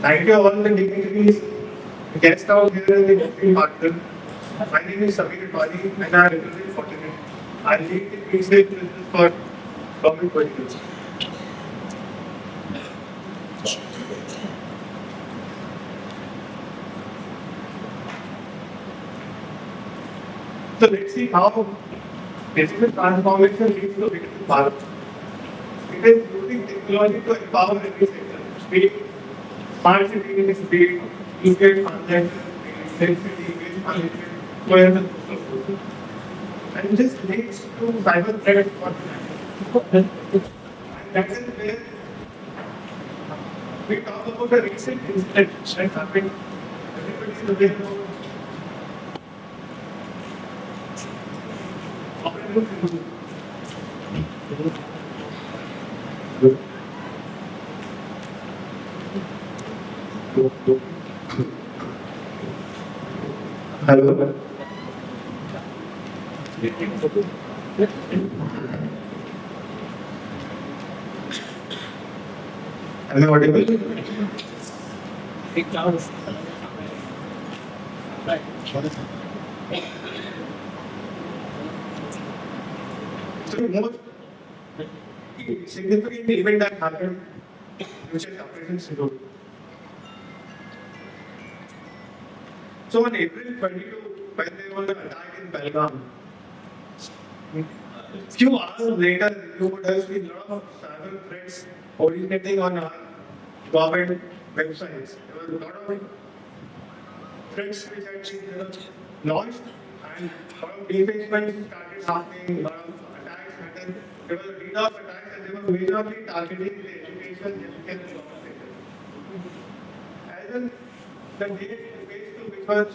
Thank you all the dignitaries, guests out here in the Supreme Partner. My name is Advani and I represent Fortinet. I lead the pre-sales business for government verticals. So let's see how digital transformation leads to digital power. It is using technology to empower every sector. Be it smart cities, be it use-case transactions, be it density-based management, wherever the focus. And this leads to cyber threats for and that is where we talk about the recent incident that happened. Everybody is aware of Operation Sindoor. Hello. Am I audible? Right. So the most significant event that happened, which is Operation Sindoor. So on April 22, when there was an attack in Belgaum, few hours later, you would have seen a lot of cyber threats originating on our government websites. There was a lot of threats which had been launched, and a lot of defacements started happening, a lot of attacks happened. There were DDoS attacks, and they were majorly targeting the education, healthcare, and government sector. As in the phase two, which was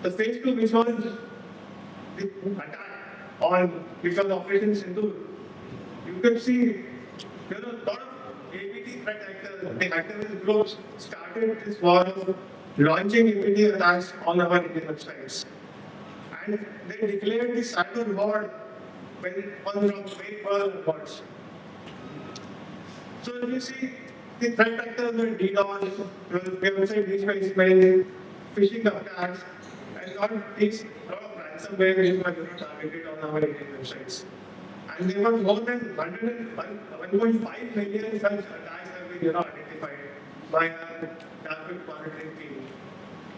the phase two, which was the attack on which was Operation Sindoor, you could see there were a lot of APT threat actors, the activist groups started this war of launching APT attacks on our Indian websites. And they declared the cyber war when on from PayPal bots. So if you see the threat actors were DDoS, website defacement, phishing attacks, and lot of ransomware which were targeted on our Indian websites. And there were more than 1.5 million such attacks have been identified by our target monitoring team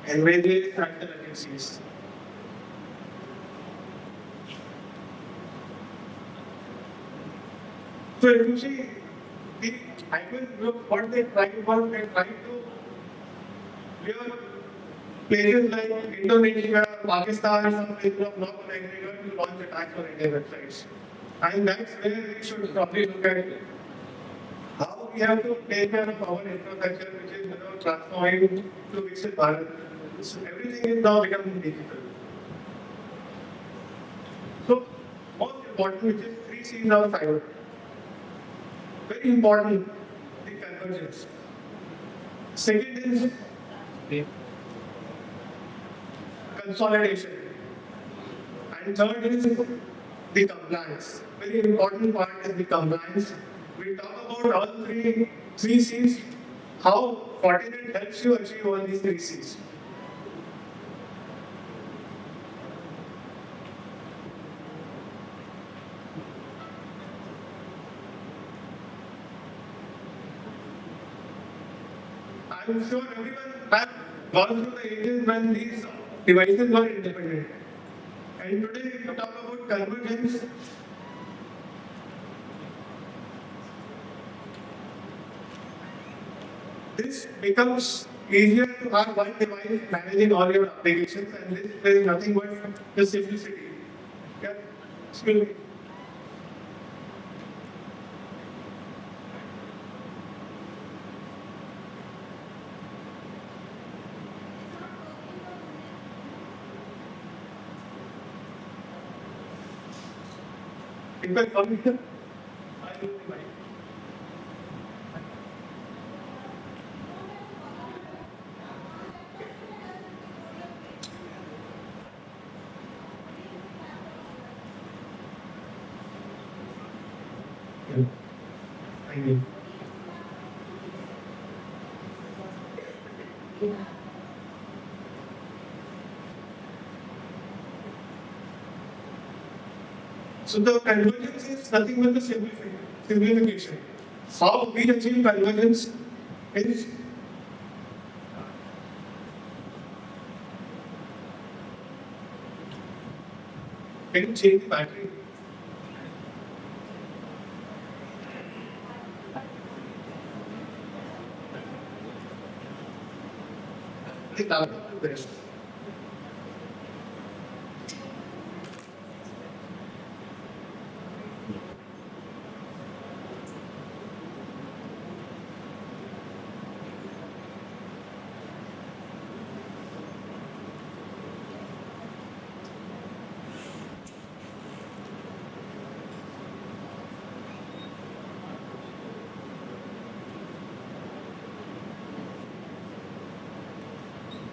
and various tractor agencies. So if you see the hackers group, what they try to clear places like Indonesia, Pakistan, some places of North America to launch attacks on Indian websites. And that's where we should probably look at how we have to take care of our infrastructure, which is transforming to Viksit Bharat. So everything is now becoming digital. So most important, which is 3 C's of cyber. Very important, the convergence. Second is consolidation. And third is the compliance. Very important part is the compliance. We talk about all three C's, how Fortinet helps you achieve all these 3 C's. I'm sure everyone has gone through the ages when these devices were independent. And today, if you talk about convergence, this becomes easier to have one device managing all your applications, and this is nothing but the simplicity. Yeah, excuse me. If I come here, I will be fine. Thank you. So the convergence is nothing but the simplification. How we achieve convergence is can you change the battery? The laptop is there.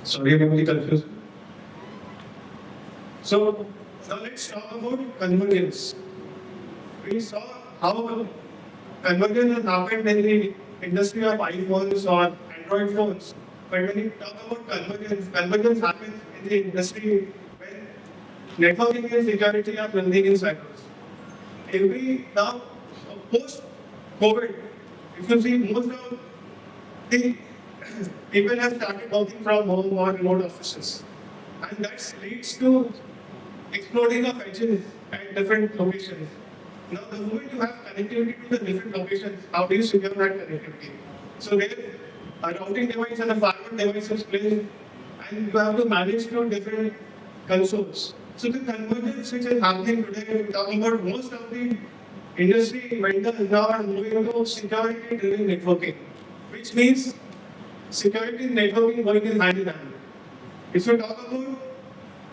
Sorry, I'm really confused. So now let's talk about convergence. We saw how convergence has happened in the industry of iPhones or Android phones. But when you talk about convergence, convergence happens in the industry when networking and security are running in silos. If we now post-COVID, if you see most of the people have started working from home or remote offices. And that leads to exploding of edges at different locations. Now, the moment you have connectivity to the different locations, how do you secure that connectivity? So there, a routing device and a firewall device is placed, and you have to manage two different consoles. So the convergence which is happening today, we talk about most of the industry vendors now are moving to security-driven networking, which means security and networking going in hand in hand. If you talk about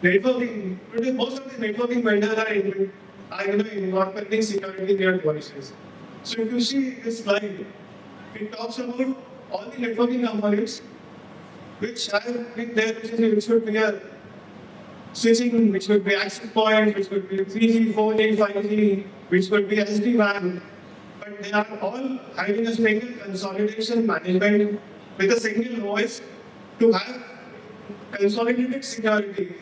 networking, today most of the networking vendors are incorporating security in their devices. So if you see this slide, it talks about all the networking components which have been there, which would be a switching, which would be access point, which would be 3G, 4G, 5G, which could be SD-WAN. But they are all having a single consolidation management with a single OS to have consolidated security.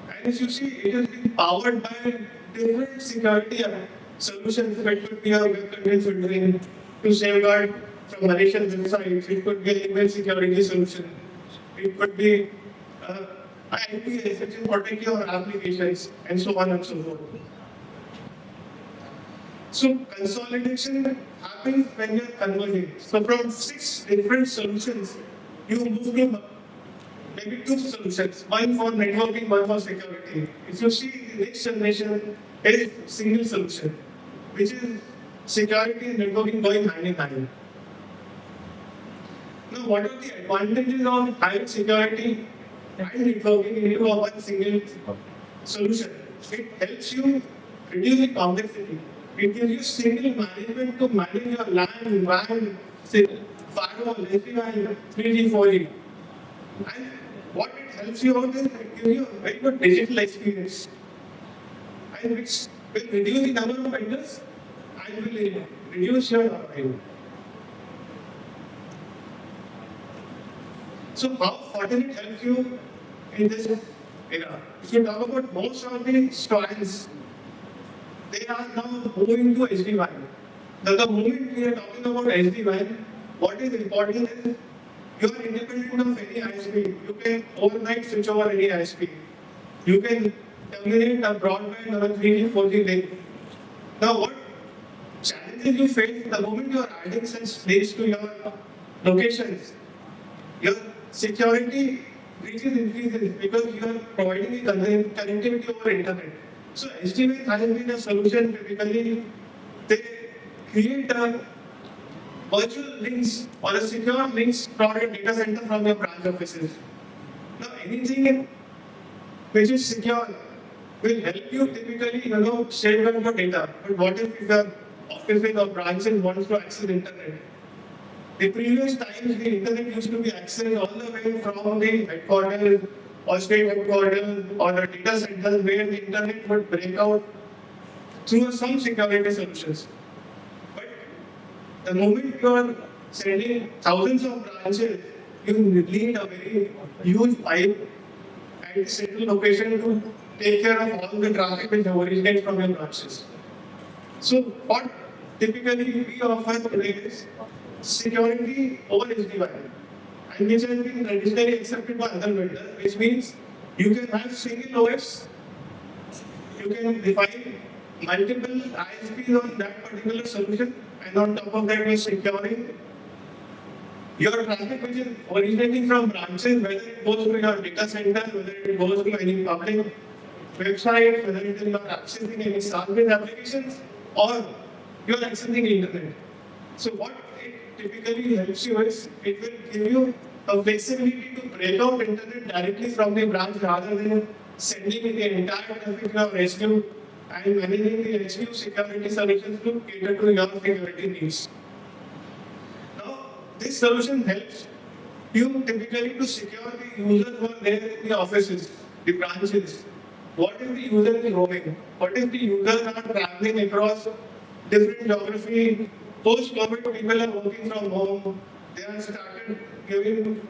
And if you see, it is being powered by different security solutions. It could be a web content filtering to safeguard from malicious websites. It could be an email security solution. It could be IPS, which is protect your applications, and so on and so forth. So consolidation happens when you're converging. So from 6 different solutions, you move to maybe 2 solutions, one for networking, one for security. If you see the next generation is single solution, which is security and networking going hand in hand. Now, what are the advantages of having security and networking into one single solution? It helps you reduce the complexity. It gives you single management to manage your LAN, WAN, firewall, SD-WAN, 3G, 4G. And what it helps you out is it gives you a very good digital experience, and which will reduce the number of vendors and will reduce your uptime. So how Fortinet helps you in this era? If you talk about most of the strands, they are now moving to SD-WAN. The moment we are talking about SD-WAN, what is important is you are independent of any ISP. You can overnight switch over any ISP. You can terminate a broadband or a 3G, 4G link. Now, what challenges you face the moment you are adding such links to your locations? Your security reaches increases because you are providing the connectivity over internet. So SD-WAN has been a solution. Typically, they create a virtual links or a secure links for a data center from your branch offices. Now, anything which is secure will help you typically, safeguard your data. But what if your offices or branches wants to access internet? The previous times, the internet used to be accessed all the way from the headquarters or state headquarters or the data centers where the internet would break out through some security solutions. But the moment you are sending thousands of branches you need a very huge pipe at central location to take care of all the traffic which originates from your branches. So what typically we offer today is security over SD-WAN, and which has been traditionally accepted by other vendors, which means you can have single OS, you can define multiple ISPs on that particular solution, and on top of that you're securing your traffic which is originating from branches, whether it goes to your data center, whether it goes to any public website, whether it is not accessing any SaaS-based applications, or you are accessing internet. So what it typically helps you is, it will give you a flexibility to break out internet directly from the branch rather than sending the entire traffic to your HQ and managing the HQ security solutions to cater to your security needs. This solution helps you typically to secure the users who are there in the offices, the branches. What if the user is roaming? What if the users are traveling across different geography? Post-COVID, people are working from home. They have started giving,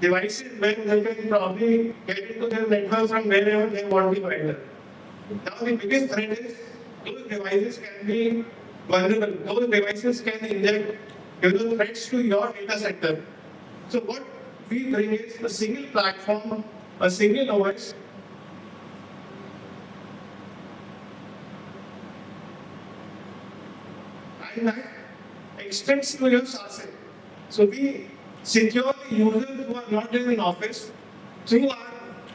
devices where they can probably get into their network from wherever they want to enter. Now the biggest threat is those devices can be vulnerable. Those devices can inject threats to your data center. So what we bring is a single platform, a single OS, and that extends to your SaaS. So we secure the users who are not in an office through our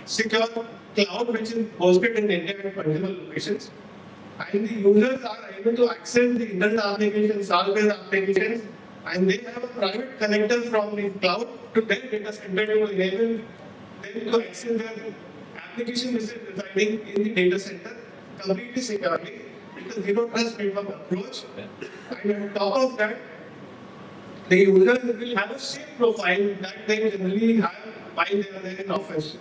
secure cloud, which is hosted in India at multiple locations. And the users are able to access the internet applications, SaaS-based applications, and they have a private connector from the cloud to their data center to enable them to access their application which is residing in the data center completely securely with a zero trust network approach. And on top of that, the user will have a same profile that they generally have while they are there in office.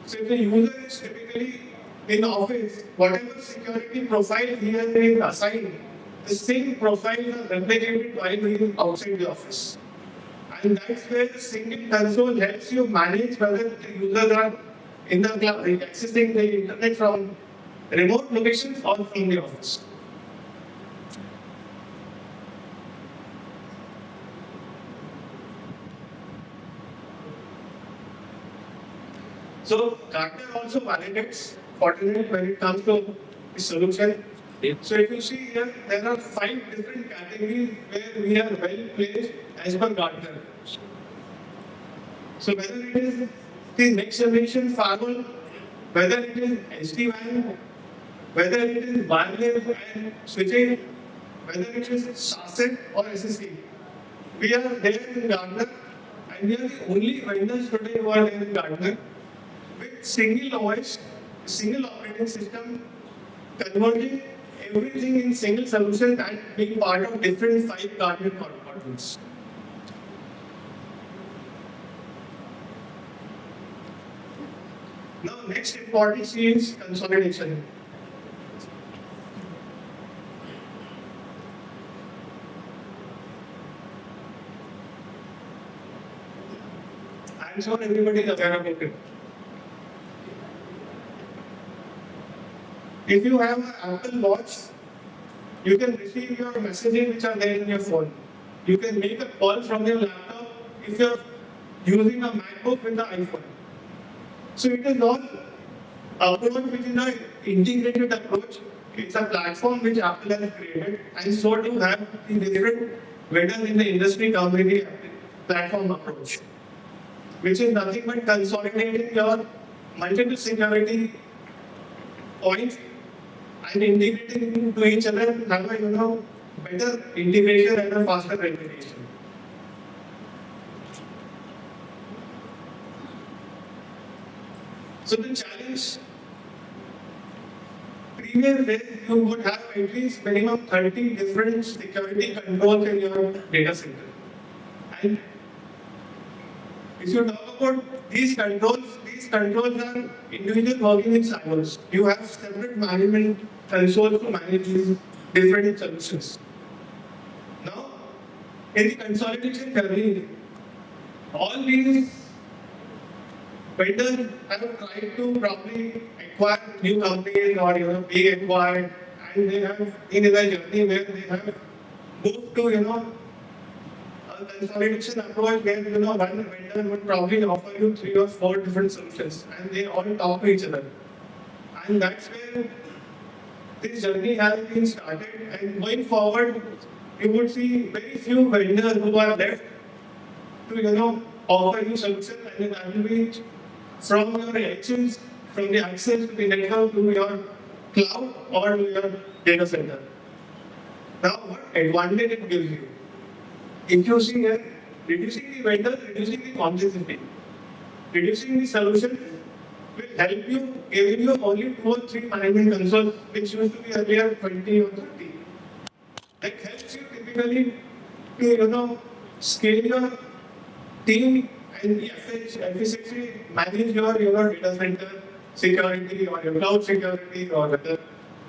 So if the user is typically in office, whatever security profile he has been assigned, the same profiles are replicated while he is outside the office. And that's where the single console helps you manage whether the users are in the cloud, accessing the internet from remote locations or from the office. So Gartner also validates Fortinet when it comes to the solution. So if you see here, there are 5 different categories where we are well placed as per Gartner. So whether it is the next generation firewall, whether it is SD-WAN, whether it is wireless and switching, whether it is SASE or SSD, we are there in Gartner, and we are the only vendors today who are there in Gartner with single OS, single operating system, converging everything in single solution and being part of different 5 Gartner quadrants. Now, next important is consolidation. I'm sure everybody is aware about it. If you have an Apple Watch, you can receive your messages which are there in your phone. You can make a call from your laptop if you're using a MacBook with the iPhone. So it is all approach which is an integrated approach. It's a platform which Apple has created, and so do have the different vendors in the industry come with the platform approach, which is nothing but consolidating your multiple security points and integrating into each other and have a better integration and a faster replication. So the challenge, previous days you would have at least minimum 30 different security controls in your data center. And if you talk about these controls are individual working in silos. You have separate management consoles to manage these different solutions. Now, in the consolidation journey, All these vendors have tried to probably acquire new companies or being acquired, and they have in their journey where they have moved to a consolidation approach where one vendor would probably offer you 3 or 4 different solutions, and they all talk to each other, and that's where this journey has been started. And going forward, you would see very few vendors who are left to offer you solutions, and that will be from your actions, from the access to the network to your cloud or to your data center. Now, what advantage it gives you? If you see here, reducing the vendor, reducing the complexity, reducing the solution will help you, giving you only 2 or 3 management consoles, which used to be earlier 20 or 30. That helps you typically to scale your team and efficiently manage your data center security or your cloud security or whether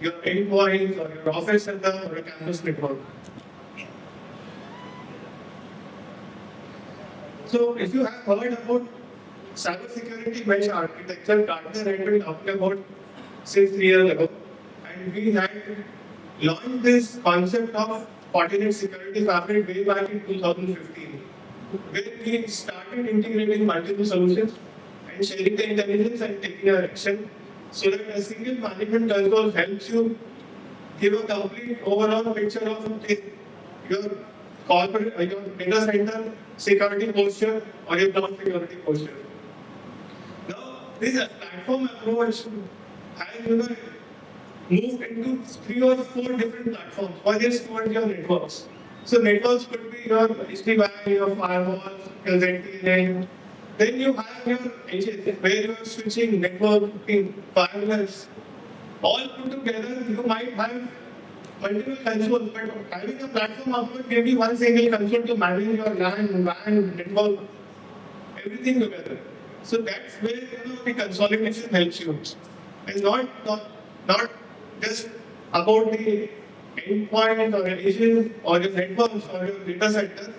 your endpoints or your office center or your campus network. So if you have heard about cybersecurity mesh architecture, Gartner had been talking about since 3 years ago, and we had launched this concept of Fortinet security fabric way back in 2015, where we started integrating multiple solutions and sharing the intelligence and taking our action, so that a single management console helps you give a complete overall picture of your corporate, your data center security posture or your cloud security posture. Now, this platform approach has moved into 3 or 4 different platforms. One is towards your networks. So networks could be your SD-WAN, your firewalls, your ZTNA. Then you have your edges, where you are switching, networking, wireless. All put together, you might have multiple consoles, but having a platform approach gave you one single console to manage your LAN, WAN, network, everything together. So that's where the consolidation helps you. And not just about the endpoint or edges or your networks or your data center.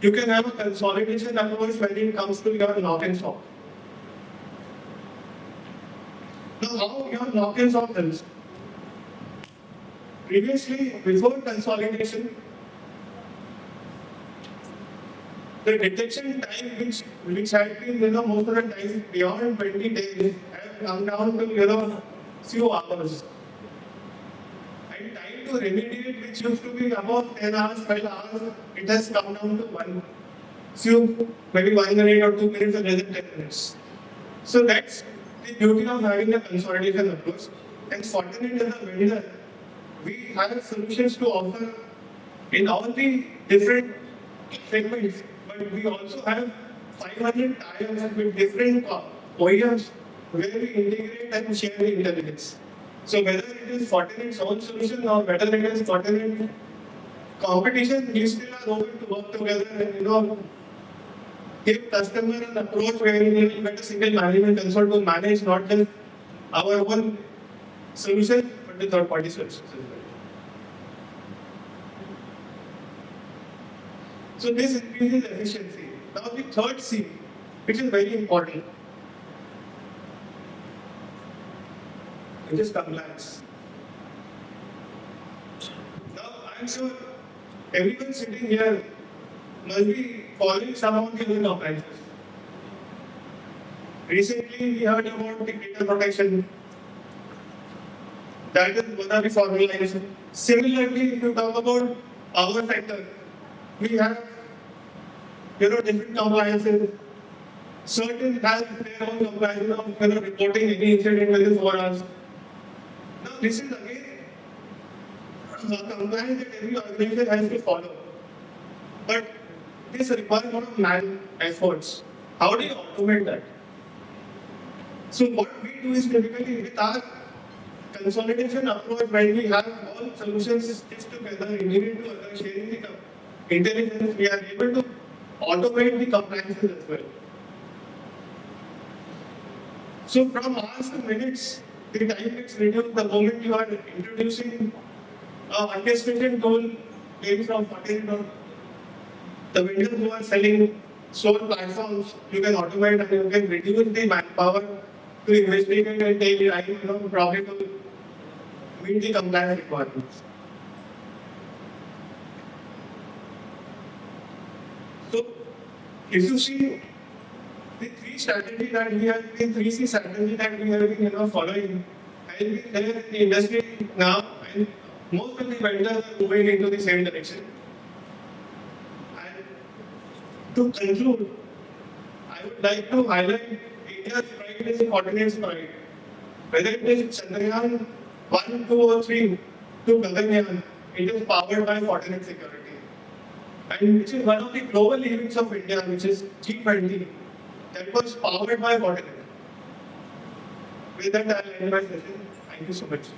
You can have a consolidation approach when it comes to your knock and stop. Now, how your knock and stop is? Previously, before consolidation, the detection time which had been most of the time beyond 20 days have come down to few hours. And time to remediate, which used to be about 10 hours, 12 hours, it has come down to maybe 1 minute or 2 minutes or less than 10 minutes. So that's the beauty of having a consolidation approach. And Fortinet as a vendor, we have solutions to offer in all the different segments, but we also have 500 tie-ups with different OEMs where we integrate and share the intelligence. So whether it is Fortinet's own solution or whether it is Fortinet competition, we still are open to work together and give customer an approach where we will get a single management console to manage not just our own solution, but the third-party solutions as well. So this increases efficiency. Now the third C, which is very important, which is compliance. Now I'm sure everyone sitting here must be following some of the compliances. Recently we heard about the data protection. That is one of the formalized. Similarly, if you talk about our sector, we have different compliances. Certain have their own compliance of reporting any incident within 4 hours. Now this is again a compliance that every organization has to follow. But this requires a lot of man efforts. How do you automate that? So what we do is typically with our consolidation approach, when we have all solutions stitched together, integrated to others, sharing the intelligence, we are able to automate the compliances as well. So from hours to minutes, the time gets reduced the moment you are introducing an orchestration tool, maybe from Fortinet or the vendors who are selling sole platforms you can automate and you can reduce the manpower to investigate and take time, probably to meet the compliance requirements. So, if you see the three strategy that we have been, 3C strategy that we have been following, has been there in the industry now, and most of the vendors are moving into the same direction. And to conclude, I would like to highlight India's pride is Fortinet's pride. Whether it is Chandrayaan 1, 2, or 3 to Gaganyaan, it is powered by Fortinet security. And which is one of the global events of India, which is G20, that was powered by Fortinet. With that, I'll end my session. Thank you so much.